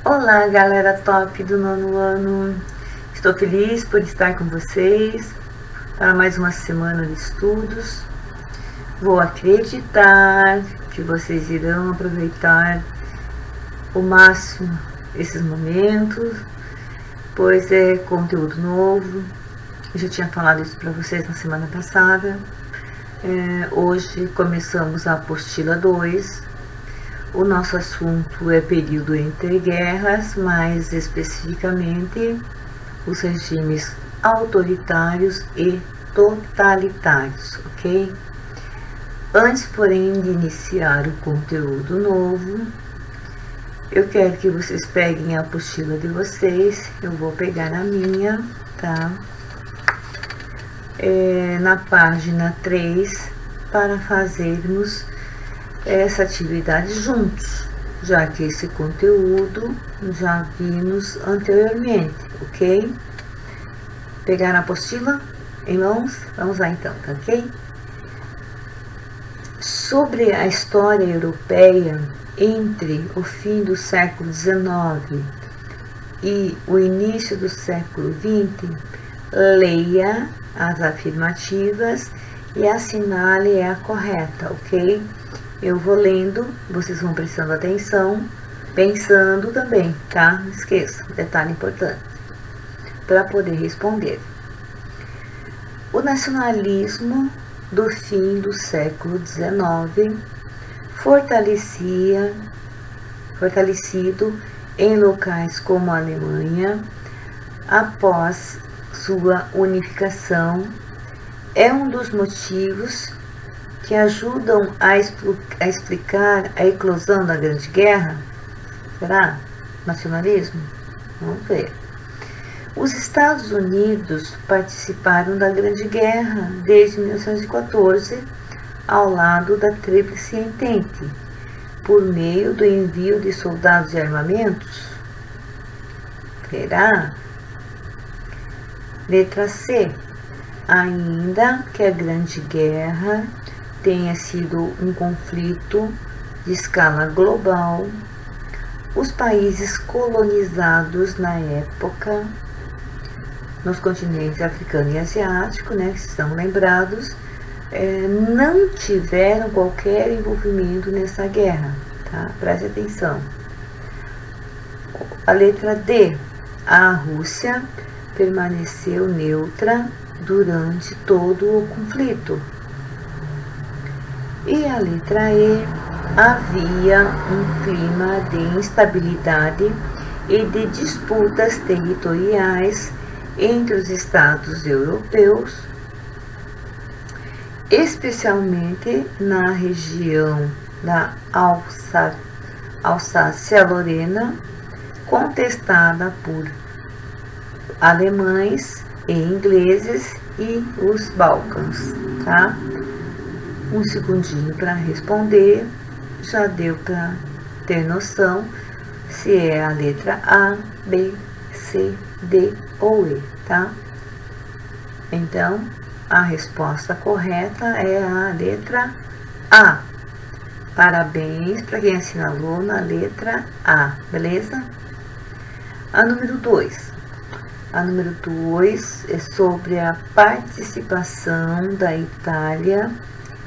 Olá, galera top do nono ano. Estou feliz por estar com vocês para mais uma semana de estudos. Vou acreditar que vocês irão aproveitar o máximo esses momentos, pois é conteúdo novo. Eu já tinha falado isso para vocês na semana passada. Hoje começamos a apostila 2. O nosso assunto é período entre guerras, mais especificamente os regimes autoritários e totalitários, ok? Antes, porém, de iniciar o conteúdo novo, eu quero que vocês peguem a apostila de vocês. Eu vou pegar a minha, tá? Na página 3, para fazermos essa atividade juntos, já que esse conteúdo já vimos anteriormente, ok? Pegaram a apostila em mãos? Vamos lá então, tá ok? Sobre a história europeia entre o fim do século XIX e o início do século XX, leia as afirmativas e assinale a correta, ok? Eu vou lendo, vocês vão prestando atenção, pensando também, tá? Não esqueça, detalhe importante, para poder responder. O nacionalismo do fim do século XIX fortalecido em locais como a Alemanha, após sua unificação, é um dos motivos que ajudam a explicar a eclosão da Grande Guerra? Será? Nacionalismo? Vamos ver. Os Estados Unidos participaram da Grande Guerra desde 1914, ao lado da Tríplice Entente, por meio do envio de soldados e armamentos? Será? Letra C. Ainda que a Grande Guerra tenha sido um conflito de escala global, os países colonizados na época, nos continentes africano e asiático, né, que estão lembrados, não tiveram qualquer envolvimento nessa guerra, tá? Preste atenção. A letra D. A Rússia permaneceu neutra durante todo o conflito. E a letra E, havia um clima de instabilidade e de disputas territoriais entre os estados europeus, especialmente na região da Alsácia-Lorena, contestada por alemães e ingleses e os Balcãs, tá? Um segundinho para responder, já deu para ter noção se é a letra A, B, C, D ou E, tá? Então, a resposta correta é a letra A. Parabéns para quem assinalou na letra A, beleza? A número 2. A número 2 é sobre a participação da Itália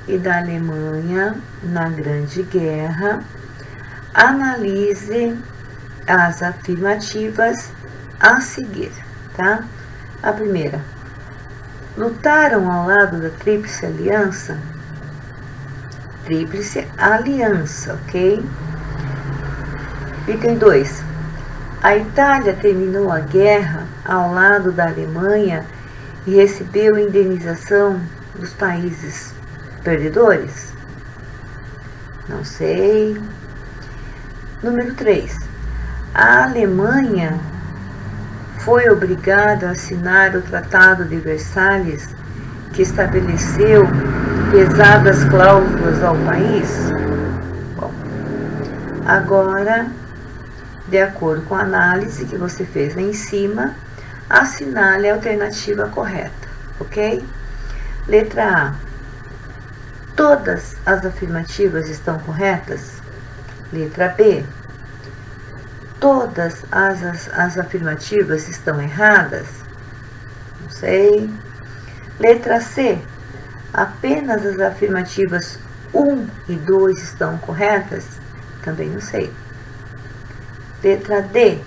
e da Alemanha na Grande Guerra. Analise as afirmativas a seguir, tá? A primeira: lutaram ao lado da Tríplice Aliança? Tríplice Aliança, ok? Item 2. A Itália terminou a guerra ao lado da Alemanha e recebeu indenização dos países perdedores? Não sei. Número 3. A Alemanha foi obrigada a assinar o Tratado de Versalhes, que estabeleceu pesadas cláusulas ao país? Bom, agora, de acordo com a análise que você fez lá em cima, assinale a alternativa correta, ok? Letra A. Todas as afirmativas estão corretas? Letra B. todas as afirmativas estão erradas? Não sei. Letra C. Apenas as afirmativas 1 e 2 estão corretas? Também não sei. Letra D.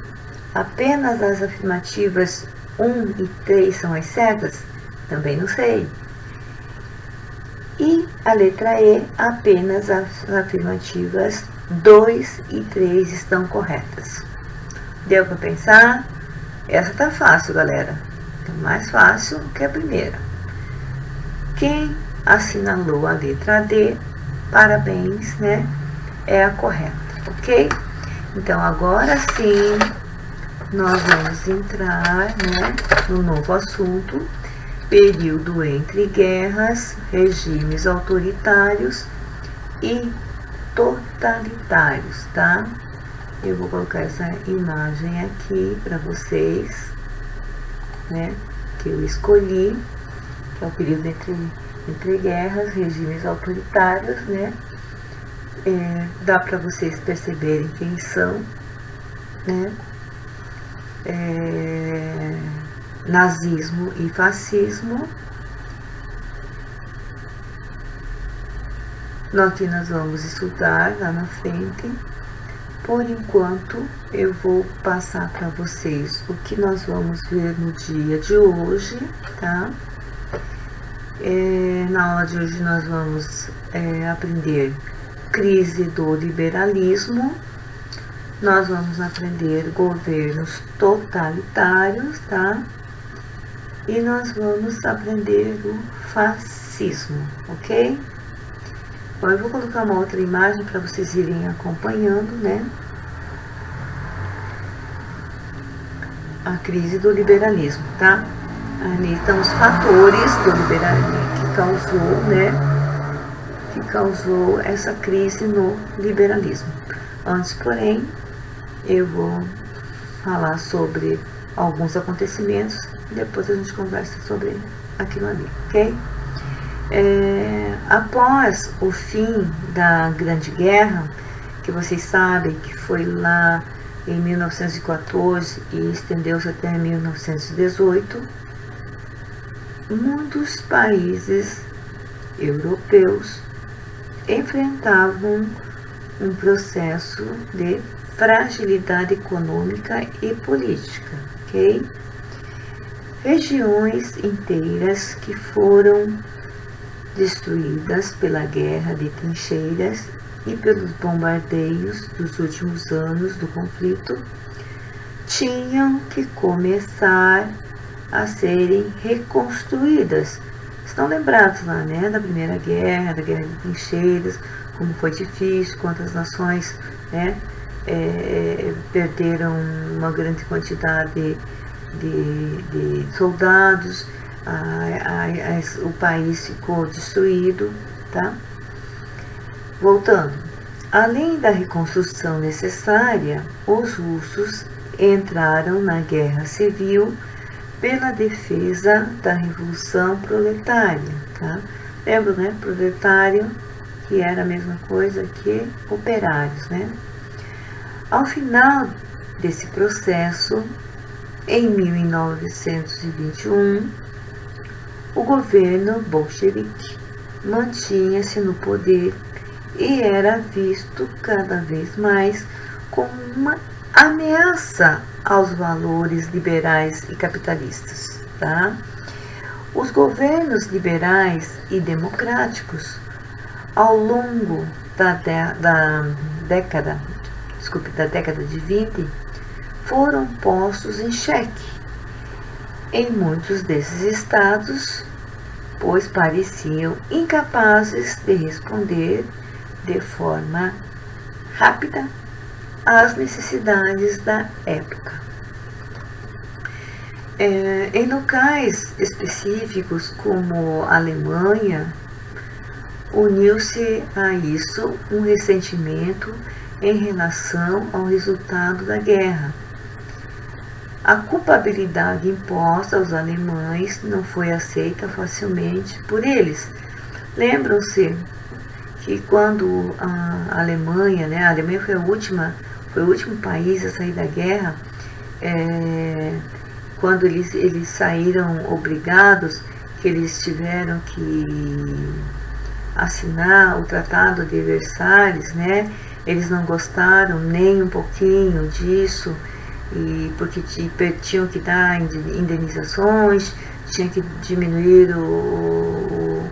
Apenas as afirmativas 1 e 3 são as certas? Também não sei. E a letra E. Apenas as afirmativas 2 e 3 estão corretas. Deu para pensar? Essa tá fácil, galera. Tá mais fácil que a primeira. Quem assinalou a letra D, parabéns, né? É a correta, ok? Então, agora sim, nós vamos entrar, né, no novo assunto, período entre guerras, regimes autoritários e totalitários, tá? Eu vou colocar essa imagem aqui para vocês, né, que eu escolhi, que é o período entre guerras, regimes autoritários, né? Dá para vocês perceberem quem são, né? Nazismo e fascismo. Aqui nós vamos estudar lá na frente. Por enquanto, eu vou passar para vocês o que nós vamos ver no dia de hoje, tá? Na aula de hoje nós vamos aprender crise do liberalismo, nós vamos aprender governos totalitários, tá? E nós vamos aprender o fascismo, ok? Bom, eu vou colocar uma outra imagem para vocês irem acompanhando, né? A crise do liberalismo, tá? Ali estão os fatores do liberalismo que causou essa crise no liberalismo. Antes, porém, eu vou falar sobre alguns acontecimentos e depois a gente conversa sobre aquilo ali, ok? Após o fim da Grande Guerra, que vocês sabem que foi lá em 1914 e estendeu-se até 1918, muitos países europeus enfrentavam um processo de fragilidade econômica e política, ok? Regiões inteiras que foram destruídas pela guerra de trincheiras e pelos bombardeios dos últimos anos do conflito tinham que começar a serem reconstruídas. Estão lembrados lá, né, da Primeira Guerra, da Guerra de Trincheiras, como foi difícil, quantas nações, né, perderam uma grande quantidade de soldados, o país ficou destruído, tá? Voltando, além da reconstrução necessária, os russos entraram na guerra civil pela defesa da Revolução Proletária, tá? Lembra, né? Proletário, que era a mesma coisa que operários, né? Ao final desse processo, em 1921, o governo bolchevique mantinha-se no poder e era visto cada vez mais como uma ameaça aos valores liberais e capitalistas, tá? Os governos liberais e democráticos, ao longo da década de 20, foram postos em xeque em muitos desses estados, pois pareciam incapazes de responder de forma rápida às necessidades da época. Em locais específicos como a Alemanha, uniu-se a isso um ressentimento em relação ao resultado da guerra. A culpabilidade imposta aos alemães não foi aceita facilmente por eles. Lembram-se que quando a Alemanha foi a última foi o último país a sair da guerra, quando eles saíram obrigados, que eles tiveram que assinar o Tratado de Versalhes, né? Eles não gostaram nem um pouquinho disso, e porque tinham que dar indenizações, tinha que diminuir o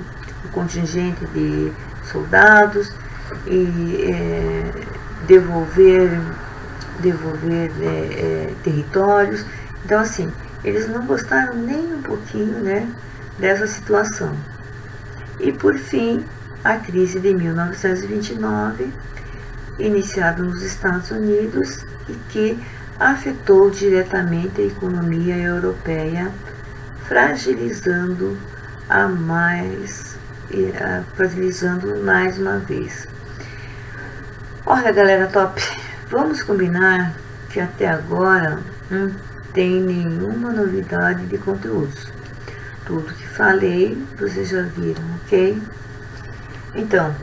contingente de soldados e devolver territórios. Então, assim, eles não gostaram nem um pouquinho, né, dessa situação. E, por fim, a crise de 1929, iniciada nos Estados Unidos e que afetou diretamente a economia europeia, fragilizando mais uma vez. Olha, galera top, vamos combinar que até agora não tem nenhuma novidade de conteúdos. Tudo que falei, vocês já viram, ok? Então,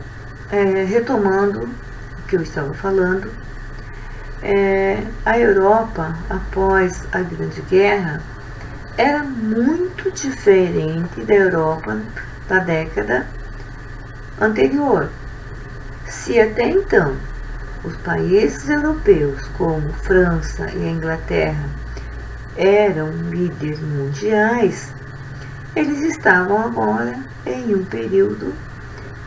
retomando o que eu estava falando, a Europa, após a Grande Guerra, era muito diferente da Europa da década anterior. Se até então os países europeus, como França e a Inglaterra, eram líderes mundiais, eles estavam agora em um período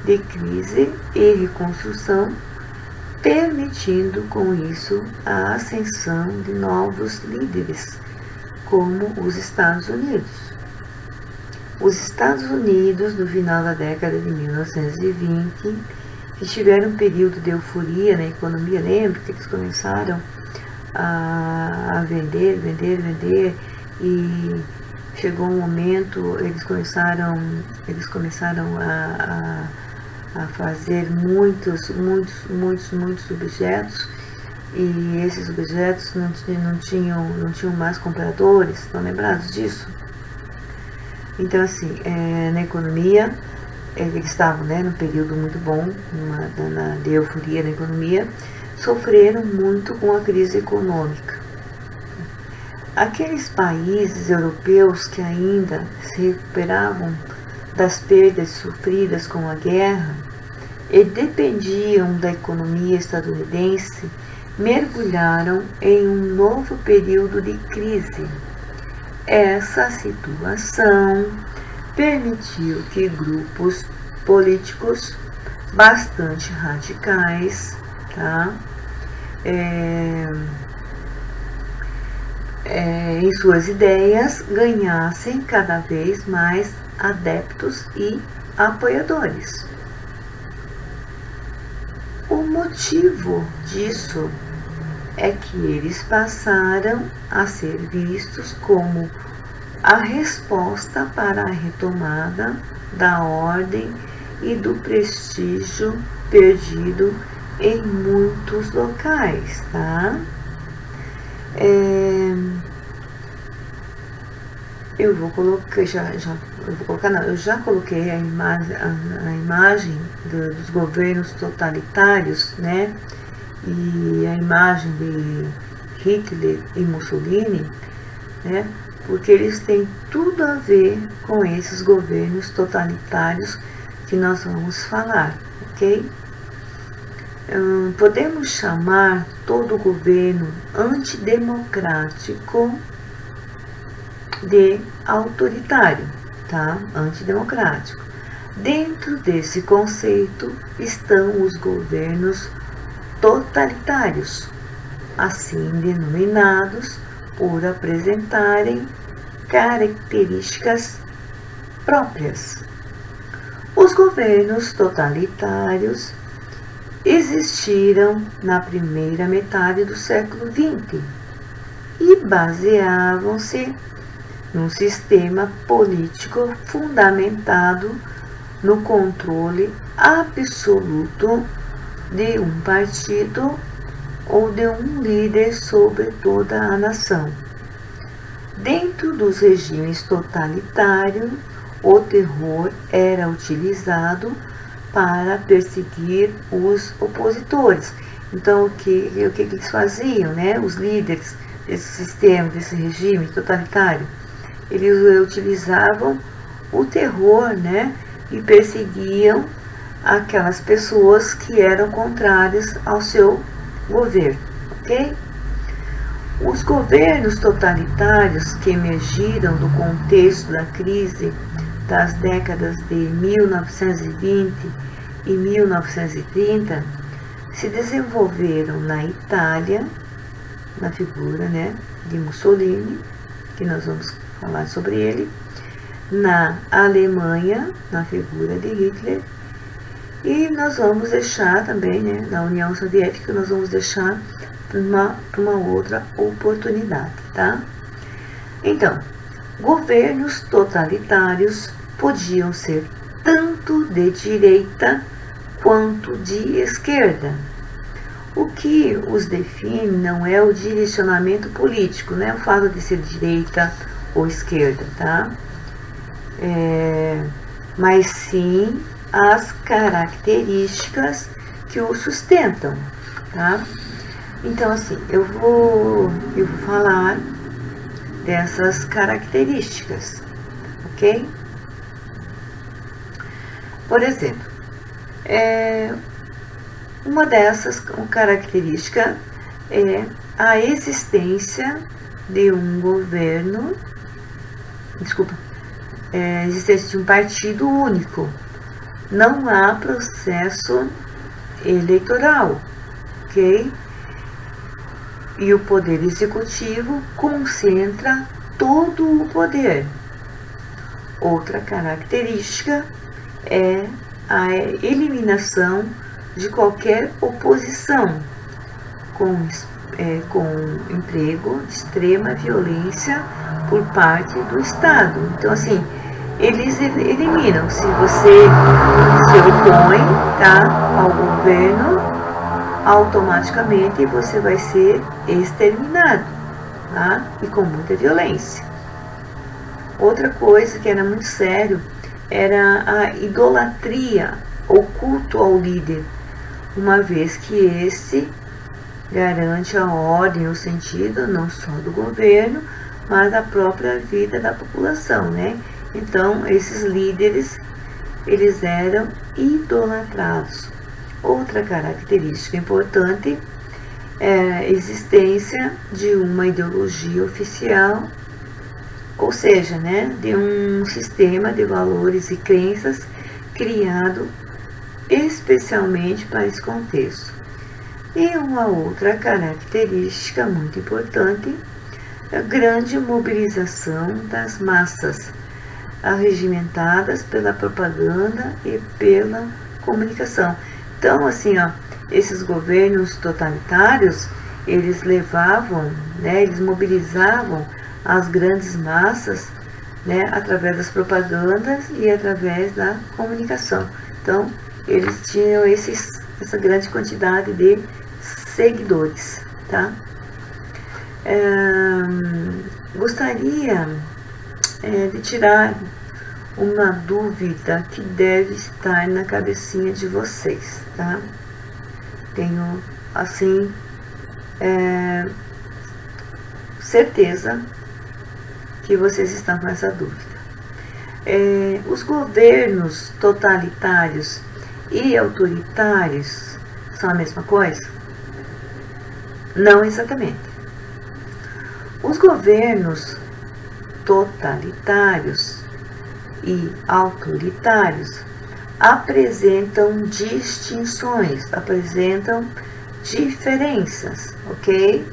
de crise e reconstrução, permitindo com isso a ascensão de novos líderes, como os Estados Unidos. Os Estados Unidos, no final da década de 1920, que tiveram um período de euforia na economia, lembra que eles começaram a vender, e chegou um momento, eles começaram a fazer muitos objetos, e esses objetos não tinham mais compradores. Estão lembrados disso? Então, assim, na economia, eles estavam, né, num período muito bom, de euforia na economia, sofreram muito com a crise econômica. Aqueles países europeus que ainda se recuperavam das perdas sofridas com a guerra e dependiam da economia estadunidense, mergulharam em um novo período de crise. Essa situação permitiu que grupos políticos bastante radicais, em suas ideias, ganhassem cada vez mais adeptos e apoiadores. O motivo disso é que eles passaram a ser vistos como a resposta para a retomada da ordem e do prestígio perdido em muitos locais, Eu já coloquei a imagem dos governos totalitários, né? E a imagem de Hitler e Mussolini, né? Porque eles têm tudo a ver com esses governos totalitários que nós vamos falar, ok? Podemos chamar todo governo antidemocrático de autoritário, antidemocrático. Dentro desse conceito estão os governos totalitários, assim denominados por apresentarem características próprias. Os governos totalitários existiram na primeira metade do século XX e baseavam-se num sistema político fundamentado no controle absoluto de um partido ou de um líder sobre toda a nação. Dentro dos regimes totalitários, o terror era utilizado para perseguir os opositores. Então, o que eles faziam, né? Os líderes desse sistema, desse regime totalitário, eles utilizavam o terror, né? E perseguiam aquelas pessoas que eram contrárias ao seu governo, ok? Os governos totalitários que emergiram do contexto da crise das décadas de 1920 e 1930 se desenvolveram na Itália, na figura, né, de Mussolini, que nós vamos falar sobre ele, na Alemanha, na figura de Hitler, e nós vamos deixar também, né, na União Soviética, nós vamos deixar para uma outra oportunidade, tá? Então, governos totalitários podiam ser tanto de direita quanto de esquerda. O que os define não é o direcionamento político, não é o fato de ser direita ou esquerda, tá? Mas sim as características que o sustentam, tá? Então, assim, eu vou falar dessas características, ok? Por exemplo, uma dessas características é a existência de um governo, existência de um partido único. Não há processo eleitoral, ok? E o poder executivo concentra todo o poder. Outra característica é a eliminação de qualquer oposição com emprego de extrema violência por parte do Estado. Então, assim, eles eliminam. Se você se opõe, tá, ao governo, automaticamente você vai ser exterminado, tá? E com muita violência. Outra coisa que era muito sério era a idolatria, o culto ao líder, uma vez que esse garante a ordem, o sentido não só do governo, mas da própria vida da população, né? Então, esses líderes, eles eram idolatrados. Outra característica importante é a existência de uma ideologia oficial, ou seja, né, de um sistema de valores e crenças criado especialmente para esse contexto. E uma outra característica muito importante é a grande mobilização das massas, arregimentadas pela propaganda e pela comunicação. Então, assim, esses governos totalitários, eles levavam, né, eles mobilizavam as grandes massas, né, através das propagandas e através da comunicação. Então, eles tinham essa grande quantidade de seguidores, tá? Gostaria de tirar uma dúvida que deve estar na cabecinha de vocês, tá? Tenho, assim, certeza que vocês estão com essa dúvida. Os governos totalitários e autoritários são a mesma coisa? Não exatamente. Os governos totalitários e autoritários apresentam distinções, apresentam diferenças, ok?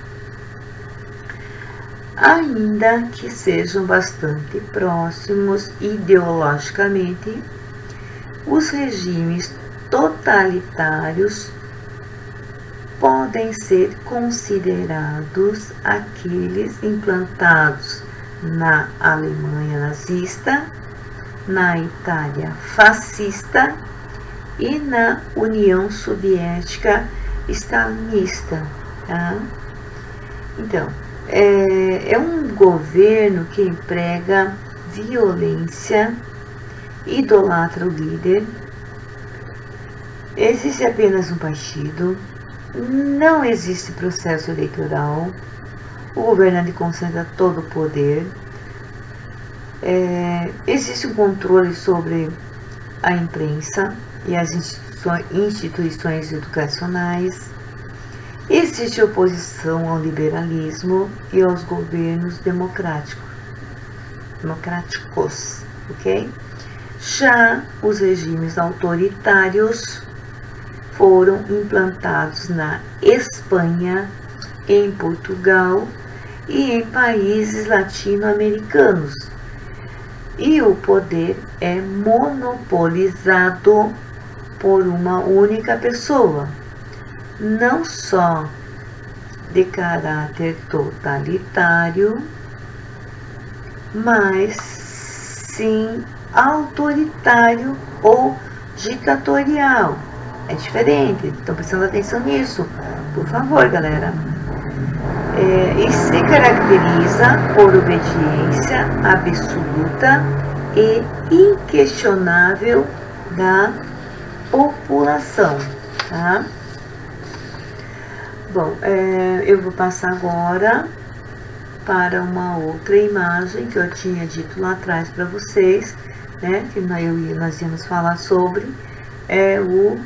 Ainda que sejam bastante próximos ideologicamente, os regimes totalitários podem ser considerados aqueles implantados na Alemanha nazista, na Itália fascista e na União Soviética stalinista, tá? Então, é um governo que emprega violência, idolatra o líder, existe apenas um partido, não existe processo eleitoral, o governante concentra todo o poder, existe um controle sobre a imprensa e as instituições educacionais, existe oposição ao liberalismo e aos governos democráticos, ok? Já os regimes autoritários foram implantados na Espanha, em Portugal e em países latino-americanos. E o poder é monopolizado por uma única pessoa, não só de caráter totalitário, mas sim autoritário ou ditatorial. É diferente, estão prestando atenção nisso, por favor, galera. E se caracteriza por obediência absoluta e inquestionável da população, tá? Bom, eu vou passar agora para uma outra imagem que eu tinha dito lá atrás para vocês, né, que nós íamos falar sobre o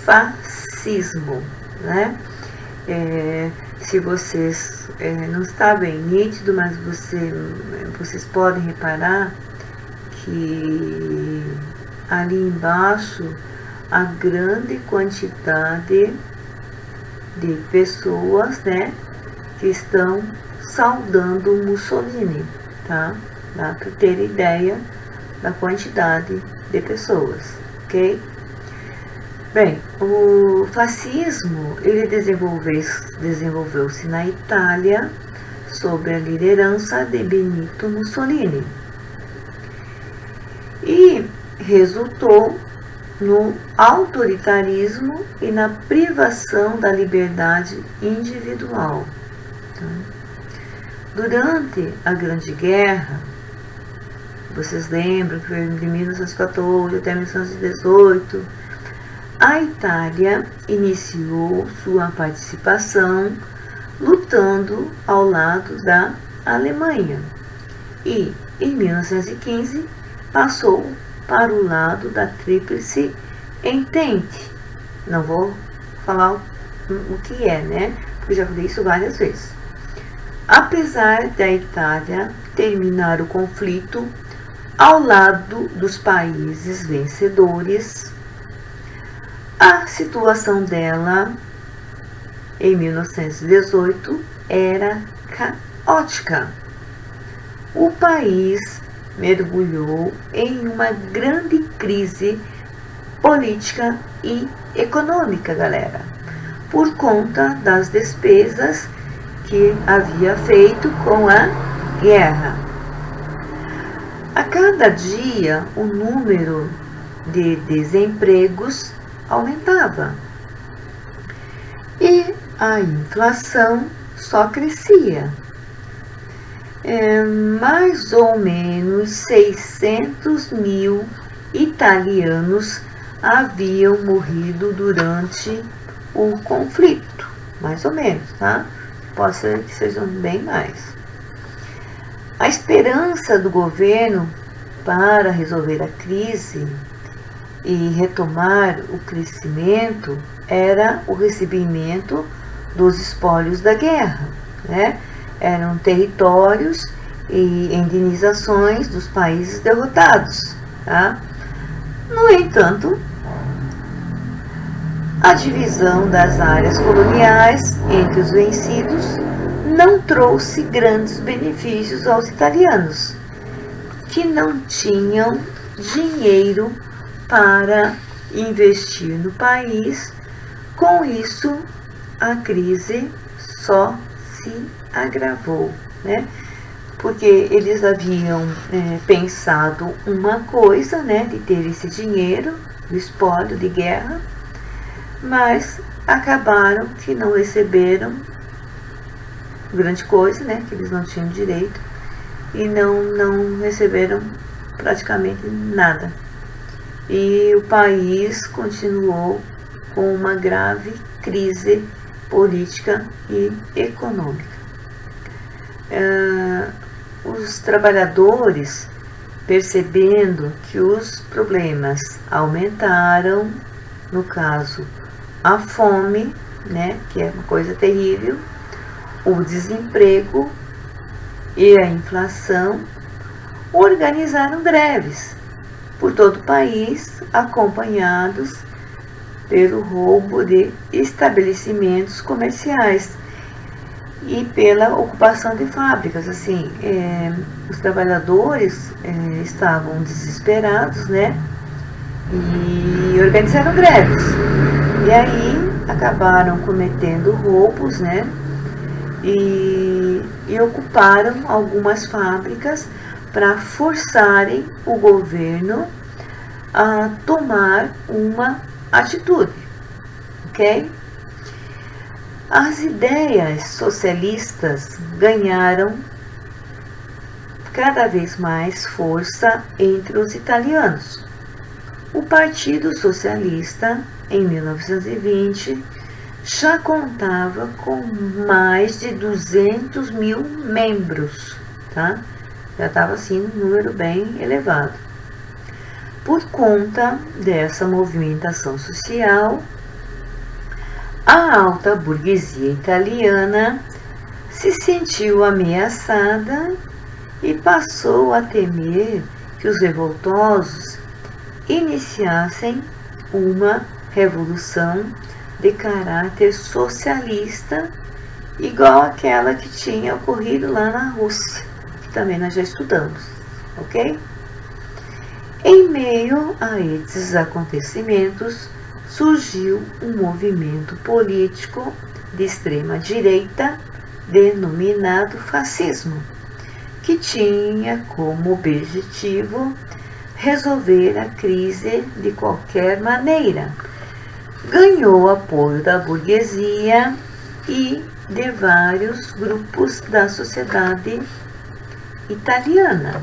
fascismo, né? Se vocês não está bem nítido, mas vocês podem reparar que ali embaixo a grande quantidade de pessoas, né, que estão saudando Mussolini, tá? Dá para ter ideia da quantidade de pessoas, ok? Bem, o fascismo, ele desenvolveu-se na Itália sob a liderança de Benito Mussolini e resultou no autoritarismo e na privação da liberdade individual. Tá? Durante a Grande Guerra, vocês lembram que foi de 1914 até 1918, a Itália iniciou sua participação lutando ao lado da Alemanha e, em 1915, passou para o lado da Tríplice Entente. Não vou falar o que é, né? Porque já falei isso várias vezes. Apesar da Itália terminar o conflito ao lado dos países vencedores, a situação dela em 1918 era caótica. O país mergulhou em uma grande crise política e econômica, galera, por conta das despesas que havia feito com a guerra. A cada dia, o número de desempregos aumentava e a inflação só crescia. Mais ou menos 600 mil italianos haviam morrido durante o conflito, mais ou menos, tá? Pode ser que sejam bem mais. A esperança do governo para resolver a crise e retomar o crescimento era o recebimento dos espólios da guerra, né? Eram territórios e indenizações dos países derrotados, tá? No entanto, a divisão das áreas coloniais entre os vencidos não trouxe grandes benefícios aos italianos, que não tinham dinheiro para investir no país. Com isso, a crise só se agravou, né? Porque eles haviam pensado uma coisa, né, de ter esse dinheiro, o espólio de guerra, mas acabaram que não receberam grande coisa, né, que eles não tinham direito, e não receberam praticamente nada. E o país continuou com uma grave crise política e econômica. Os trabalhadores, percebendo que os problemas aumentaram, no caso, a fome, né, que é uma coisa terrível, o desemprego e a inflação, organizaram greves por todo o país, acompanhados pelo roubo de estabelecimentos comerciais e pela ocupação de fábricas. Assim, os trabalhadores estavam desesperados, né, e organizaram greves. E aí acabaram cometendo roubos, né, e ocuparam algumas fábricas para forçarem o governo a tomar uma atitude, ok? As ideias socialistas ganharam cada vez mais força entre os italianos. O Partido Socialista, em 1920, já contava com mais de 200 mil membros, tá? Já estava assim um número bem elevado. Por conta dessa movimentação social, a alta burguesia italiana se sentiu ameaçada e passou a temer que os revoltosos iniciassem uma revolução de caráter socialista, igual àquela que tinha ocorrido lá na Rússia, que também nós já estudamos, ok? Em meio a esses acontecimentos, surgiu um movimento político de extrema direita, denominado fascismo, que tinha como objetivo resolver a crise de qualquer maneira. Ganhou apoio da burguesia e de vários grupos da sociedade italiana.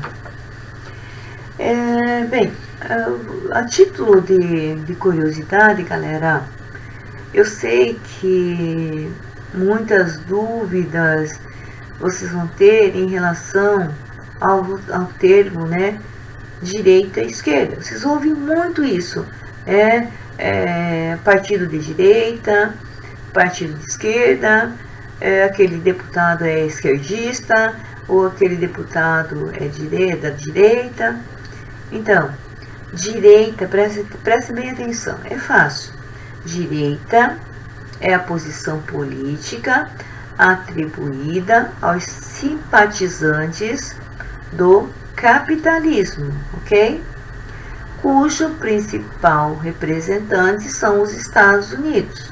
A título de curiosidade, galera, eu sei que muitas dúvidas vocês vão ter em relação ao termo, né, direita e esquerda. Vocês ouvem muito isso, partido de direita, partido de esquerda, aquele deputado é esquerdista, ou aquele deputado é da direita. Então, direita, preste bem atenção, é fácil. Direita é a posição política atribuída aos simpatizantes do capitalismo, ok? Cujo principal representante são os Estados Unidos,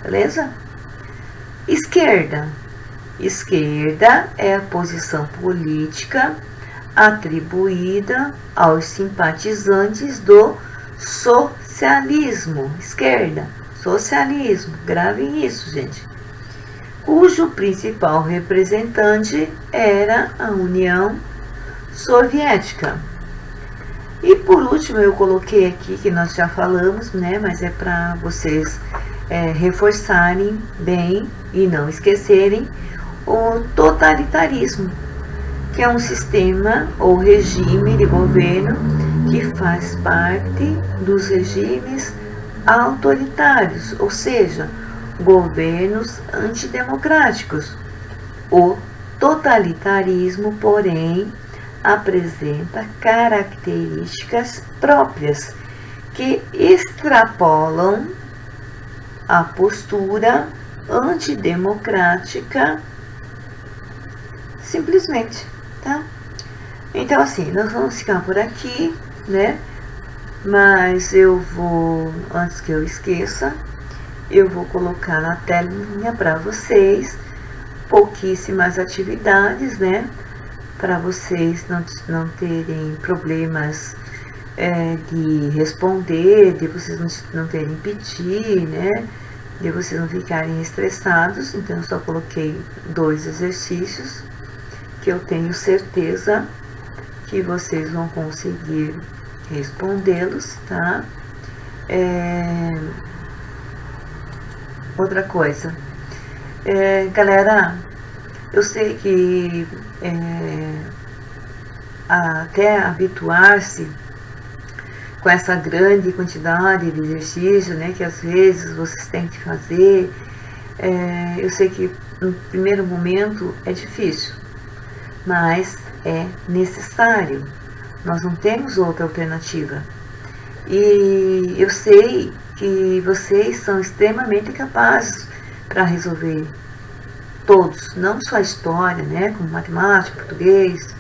beleza? Esquerda. Esquerda é a posição política atribuída aos simpatizantes do socialismo. Esquerda, socialismo, gravem isso, gente. Cujo principal representante era a União Soviética. E por último, eu coloquei aqui, que nós já falamos, né, mas é para vocês reforçarem bem e não esquecerem, o totalitarismo, que é um sistema ou regime de governo que faz parte dos regimes autoritários, ou seja, governos antidemocráticos. O totalitarismo, porém, apresenta características próprias que extrapolam a postura antidemocrática simplesmente, tá? Então, assim, nós vamos ficar por aqui, né? Mas eu vou, antes que eu esqueça, eu vou colocar na telinha para vocês pouquíssimas atividades, né? Para vocês não terem problemas de responder, de vocês não terem pedir, né? De vocês não ficarem estressados. Então, eu só coloquei 2 exercícios que eu tenho certeza que vocês vão conseguir respondê-los, tá? outra coisa. Galera, eu sei que até habituar-se com essa grande quantidade de exercício, né, que às vezes vocês têm que fazer, eu sei que no primeiro momento é difícil, mas é necessário. Nós não temos outra alternativa. E eu sei que vocês são extremamente capazes para resolver todos, não só a história, né, como matemática, português,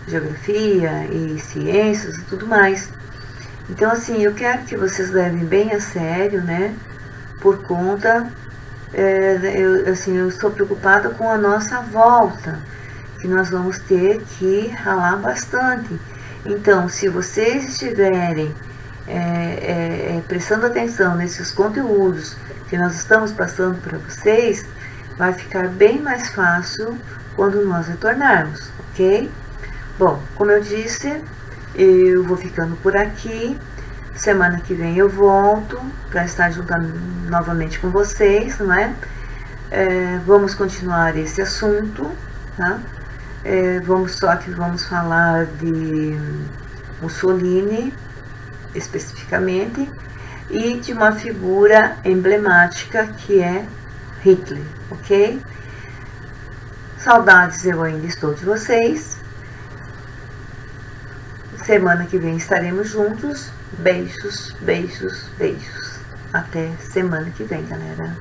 geografia e ciências e tudo mais. Então, assim, eu quero que vocês levem bem a sério, né, por conta, eu estou preocupada com a nossa volta, que nós vamos ter que ralar bastante. Então, se vocês estiverem prestando atenção nesses conteúdos que nós estamos passando para vocês, vai ficar bem mais fácil quando nós retornarmos, ok? Bom, como eu disse, eu vou ficando por aqui. Semana que vem eu volto para estar junto novamente com vocês, não é? Vamos continuar esse assunto, tá? Vamos falar de Mussolini, especificamente, e de uma figura emblemática que é Hitler, ok? Saudades eu ainda estou de vocês. Semana que vem estaremos juntos. Beijos, beijos, beijos. Até semana que vem, galera.